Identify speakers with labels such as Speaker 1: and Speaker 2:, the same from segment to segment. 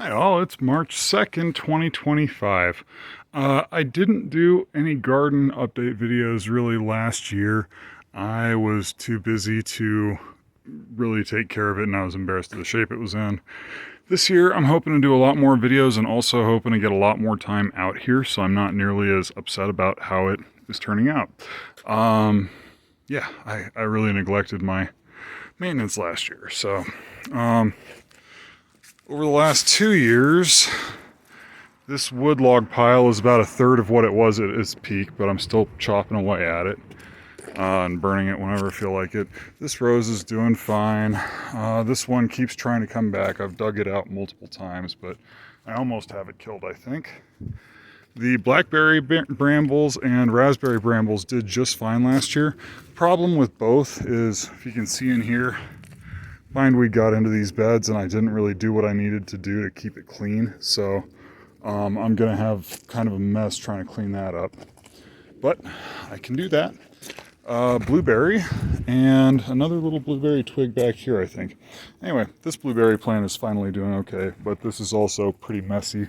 Speaker 1: Hi all, it's March 2nd, 2025. I didn't do any garden update videos really last year. I was too busy to really take care of it and I was embarrassed of the shape it was in. This year I'm hoping to do a lot more videos and also hoping to get a lot more time out here so I'm not nearly as upset about how it is turning out. I really neglected my maintenance last year. Over the last 2 years, this wood log pile is about a third of what it was at its peak, but I'm still chopping away at it and burning it whenever I feel like it. This rose is doing fine. This one keeps trying to come back. I've dug it out multiple times, but I almost have it killed, I think. The blackberry brambles and raspberry brambles did just fine last year. Problem with both is, if you can see in here, bindweed got into these beds and I didn't really do what I needed to do to keep it clean. So I'm gonna have kind of a mess trying to clean that up. But I can do that. Blueberry and another little blueberry twig back here, I think. Anyway, this blueberry plant is finally doing okay, but this is also pretty messy.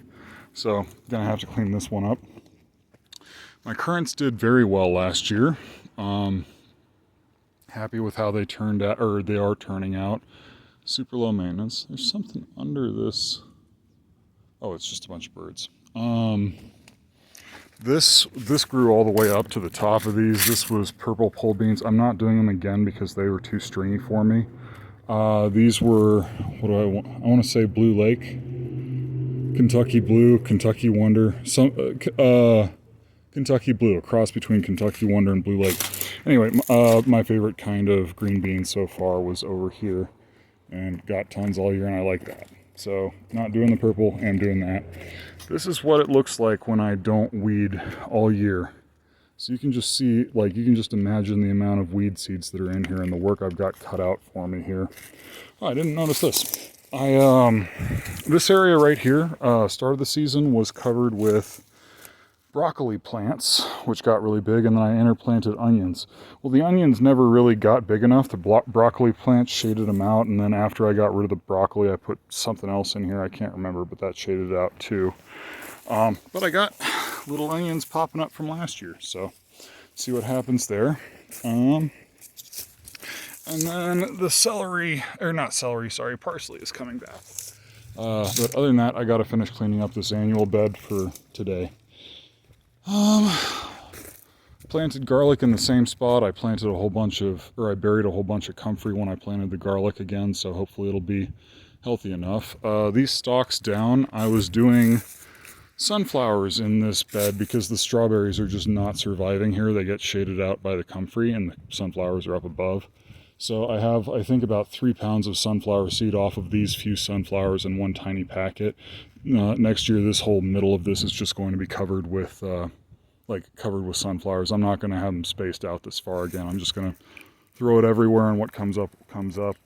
Speaker 1: So gonna have to clean this one up. My currants did very well last year. Happy with how they turned out, or they are turning out. Super low maintenance. There's something under this. Oh, it's just a bunch of birds. This grew all the way up to the top of these. This was purple pole beans. I'm not doing them again because they were too stringy for me. These were, what do I want? I want to say Blue Lake, Kentucky Blue, Kentucky Wonder, Kentucky Blue, a cross between Kentucky Wonder and Blue Lake. Anyway, my favorite kind of green bean so far was over here, and got tons all year, and I like that. So, not doing the purple, and doing that. This is what it looks like when I don't weed all year. So you can just see, like, you can just imagine the amount of weed seeds that are in here and the work I've got cut out for me here. Oh, I didn't notice this. This area right here, start of the season, was covered with broccoli plants, which got really big, and then I interplanted onions. Well, the onions never really got big enough. The broccoli plants shaded them out, and then after I got rid of the broccoli, I put something else in here. I can't remember, but that shaded it out too. But I got little onions popping up from last year, so see what happens there. And then the celery, or not celery, sorry, parsley is coming back. But other than that, I got to finish cleaning up this annual bed for today. Planted garlic in the same spot. I planted a whole bunch of, or I buried a whole bunch of comfrey when I planted the garlic again, so hopefully it'll be healthy enough. These stalks down, I was doing sunflowers in this bed because the strawberries are just not surviving here. They get shaded out by the comfrey and the sunflowers are up above. So I have, I think, about 3 pounds of sunflower seed off of these few sunflowers in one tiny packet. Next year, this whole middle of this is just going to be covered with sunflowers. I'm not going to have them spaced out this far again. I'm just going to throw it everywhere, and what comes up comes up.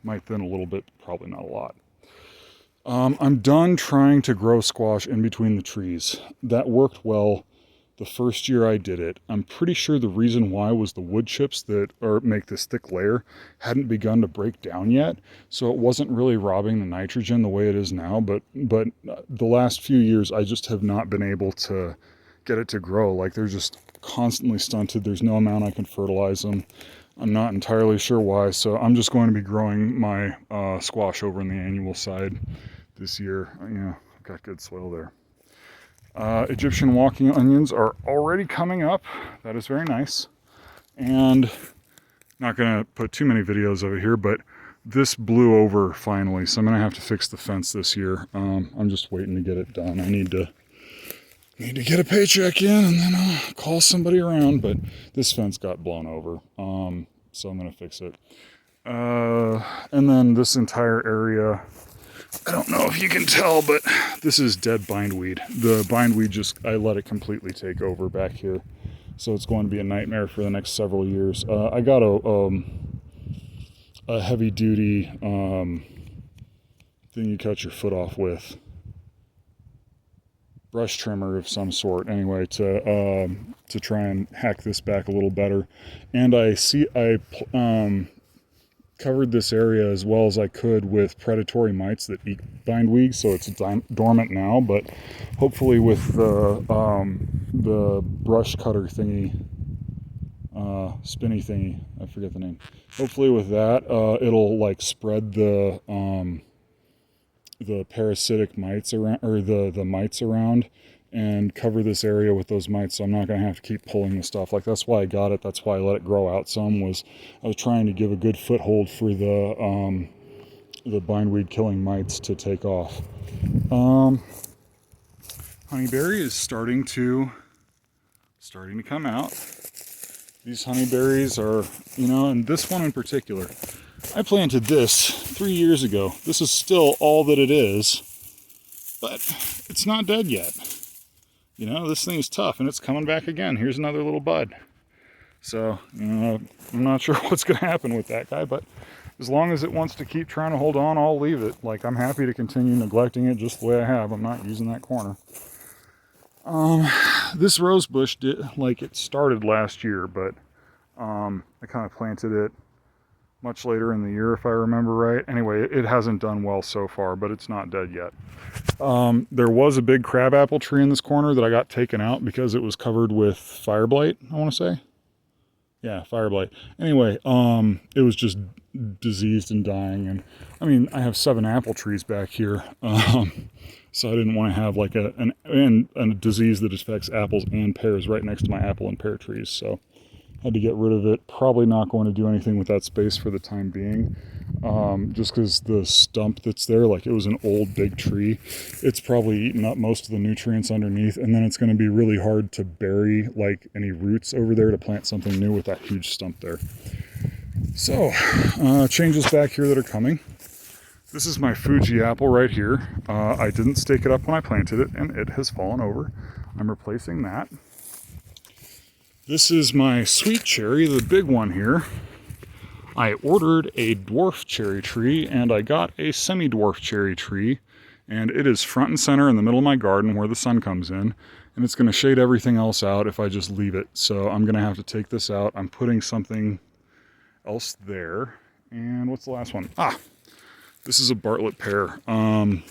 Speaker 1: Might thin a little bit, probably not a lot. I'm done trying to grow squash in between the trees. That worked well the first year I did it. I'm pretty sure the reason why was the wood chips that make this thick layer hadn't begun to break down yet, so it wasn't really robbing the nitrogen the way it is now. But the last few years I just have not been able to get it to grow. Like, they're just constantly stunted. There's no amount I can fertilize them. I'm not entirely sure why, so I'm just going to be growing my squash over in the annual side this year. I've got good soil there. Egyptian walking onions are already coming up. That is very nice. And not going to put too many videos of it here, but this blew over finally, so I'm going to have to fix the fence this year. I'm just waiting to get it done. I need to get a paycheck in, and then I'll call somebody around, but this fence got blown over, so I'm going to fix it. And then this entire area, I don't know if you can tell, but this is dead bindweed. The bindweed I let it completely take over back here. So it's going to be a nightmare for the next several years. I got a heavy duty thing you cut your foot off with. Brush trimmer of some sort, anyway, to try and hack this back a little better. And I covered this area as well as I could with predatory mites that eat bindweed, so it's dormant now, but hopefully with the brush cutter thingy, spinny thingy, I forget the name. Hopefully with that, it'll like spread the parasitic mites around, or the mites around, and cover this area with those mites, so I'm not going to have to keep pulling the stuff. Like, that's why I got it, that's why I let it grow out some, was I was trying to give a good foothold for the bindweed killing mites to take off. Honeyberry is starting to come out. These honeyberries are, and this one in particular, I planted this 3 years ago. This is still all that it is, but it's not dead yet. This thing is tough, and it's coming back again. Here's another little bud. So, I'm not sure what's going to happen with that guy, but as long as it wants to keep trying to hold on, I'll leave it. Like, I'm happy to continue neglecting it just the way I have. I'm not using that corner. This rose bush it started last year, but I kind of planted it much later in the year, if I remember right. Anyway, it hasn't done well so far, but it's not dead yet. There was a big crabapple tree in this corner that I got taken out because it was covered with fire blight, I want to say. Yeah, fire blight. Anyway, it was just diseased and dying, and I mean, I have 7 apple trees back here, so I didn't want to have like a disease that affects apples and pears right next to my apple and pear trees, so had to get rid of it. Probably not going to do anything with that space for the time being, just because the stump that's there, like, it was an old big tree. It's probably eaten up most of the nutrients underneath, and then it's going to be really hard to bury like any roots over there to plant something new with that huge stump there. So, changes back here that are coming. This is my Fuji apple right here. I didn't stake it up when I planted it, and it has fallen over. I'm replacing that. This is my sweet cherry, the big one here. I ordered a dwarf cherry tree, and I got a semi-dwarf cherry tree, and it is front and center in the middle of my garden where the sun comes in, and it's going to shade everything else out if I just leave it. So I'm going to have to take this out. I'm putting something else there. And what's the last one? This is a Bartlett pear. And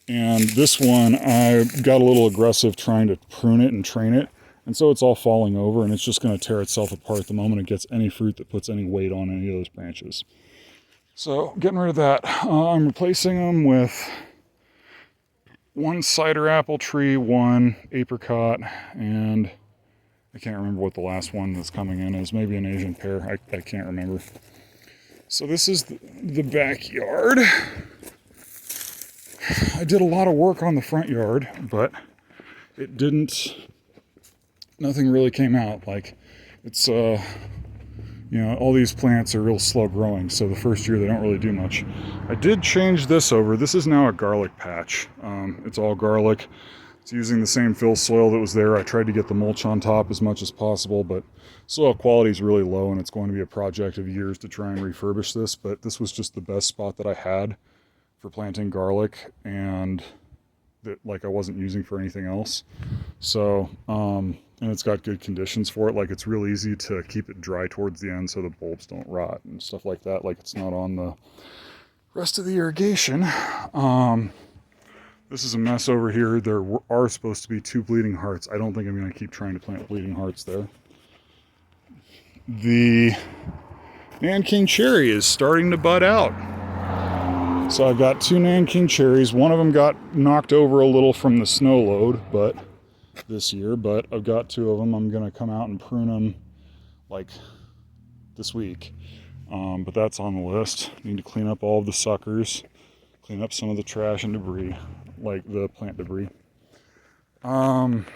Speaker 1: this one, I got a little aggressive trying to prune it and train it. And so it's all falling over, and it's just going to tear itself apart the moment it gets any fruit that puts any weight on any of those branches. So getting rid of that. I'm replacing them with one cider apple tree, one apricot, and I can't remember what the last one that's coming in is. Maybe an Asian pear. I can't remember. So this is the backyard. I did a lot of work on the front yard, but it didn't... Nothing really came out. Like, it's, all these plants are real slow growing, so the first year they don't really do much. I did change this over. This is now a garlic patch. It's all garlic. It's using the same fill soil that was there. I tried to get the mulch on top as much as possible, but soil quality is really low, and it's going to be a project of years to try and refurbish this, but this was just the best spot that I had for planting garlic, and that, like, I wasn't using for anything else. So, and it's got good conditions for it. Like, it's real easy to keep it dry towards the end so the bulbs don't rot and stuff like that. Like, it's not on the rest of the irrigation. This is a mess over here. There are supposed to be 2 bleeding hearts. I don't think I'm going to keep trying to plant bleeding hearts there. The Nanking cherry is starting to bud out. So I've got 2 Nanking cherries. One of them got knocked over a little from the snow load, but this year, but I've got 2 of them. I'm going to come out and prune them like this week. But that's on the list. Need to clean up all of the suckers, clean up some of the trash and debris, like the plant debris. Down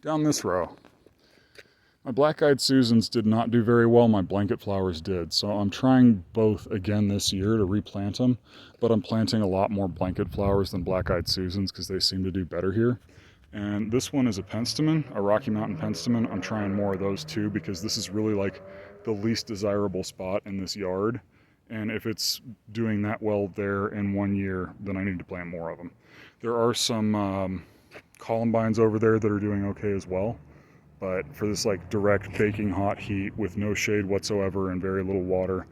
Speaker 1: this row, my black-eyed Susans did not do very well. My blanket flowers did. So I'm trying both again this year to replant them, but I'm planting a lot more blanket flowers than black-eyed Susans because they seem to do better here. And this one is a penstemon, a Rocky Mountain penstemon. I'm trying more of those too because this is really like the least desirable spot in this yard. And if it's doing that well there in 1 year, then I need to plant more of them. There are some columbines over there that are doing okay as well. But for this like direct baking hot heat with no shade whatsoever and very little water,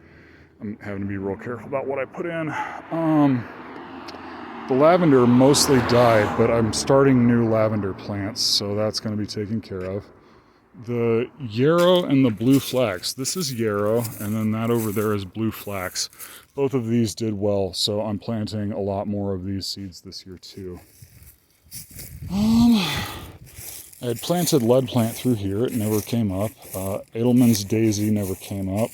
Speaker 1: I'm having to be real careful about what I put in. The lavender mostly died, but I'm starting new lavender plants, so that's going to be taken care of. The yarrow and the blue flax. This is yarrow, and then that over there is blue flax. Both of these did well, so I'm planting a lot more of these seeds this year too. I had planted lead plant through here. It never came up. Edelman's daisy never came up.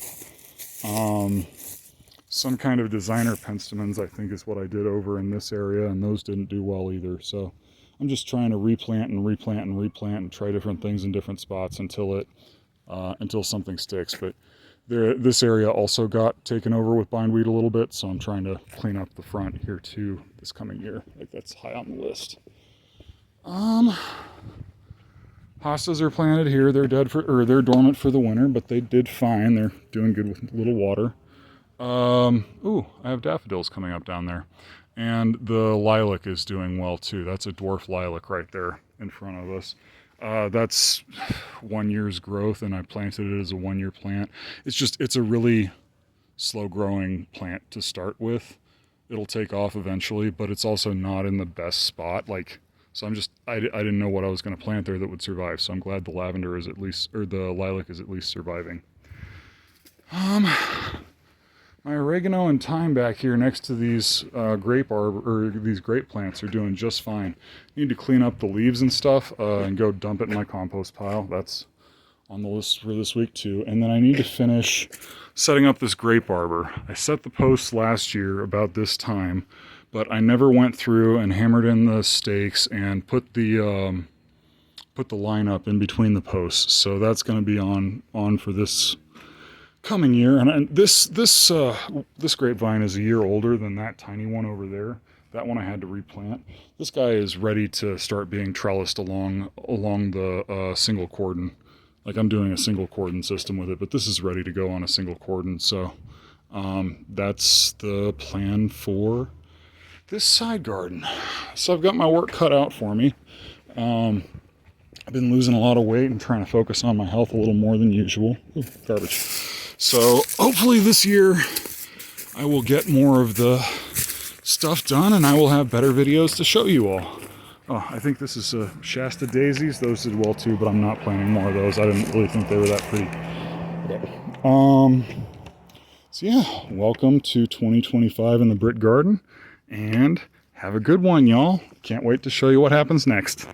Speaker 1: Some kind of designer penstemons, I think, is what I did over in this area, and those didn't do well either. So I'm just trying to replant and try different things in different spots until something sticks. But this area also got taken over with bindweed a little bit, so I'm trying to clean up the front here too this coming year. Like, that's high on the list. Hostas are planted here. They're they're dormant for the winter, but they did fine. They're doing good with little water. Ooh, I have daffodils coming up down there. And the lilac is doing well too. That's a dwarf lilac right there in front of us. That's 1 year's growth, and I planted it as a 1 year plant. It's a really slow growing plant to start with. It'll take off eventually, but it's also not in the best spot. So I didn't know what I was going to plant there that would survive. So I'm glad the lavender is the lilac is at least surviving. My oregano and thyme back here next to these grape plants are doing just fine. Need to clean up the leaves and stuff and go dump it in my compost pile. That's on the list for this week too. And then I need to finish setting up this grape arbor. I set the posts last year about this time, but I never went through and hammered in the stakes and put the line up in between the posts. So that's going to be on for this coming year. And this grapevine is a year older than that tiny one over there. That one I had to replant. This guy is ready to start being trellised along the single cordon. Like, I'm doing a single cordon system with it, but this is ready to go on a single cordon. So that's the plan for this side garden. So I've got my work cut out for me. I've been losing a lot of weight and trying to focus on my health a little more than usual. Ooh, garbage. So hopefully this year I will get more of the stuff done and I will have better videos to show you all. Oh, I think this is Shasta daisies. Those did well too, but I'm not planting more of those. I didn't really think they were that pretty. So yeah, welcome to 2025 in the Britt Garden, and have a good one, y'all. Can't wait to show you what happens next.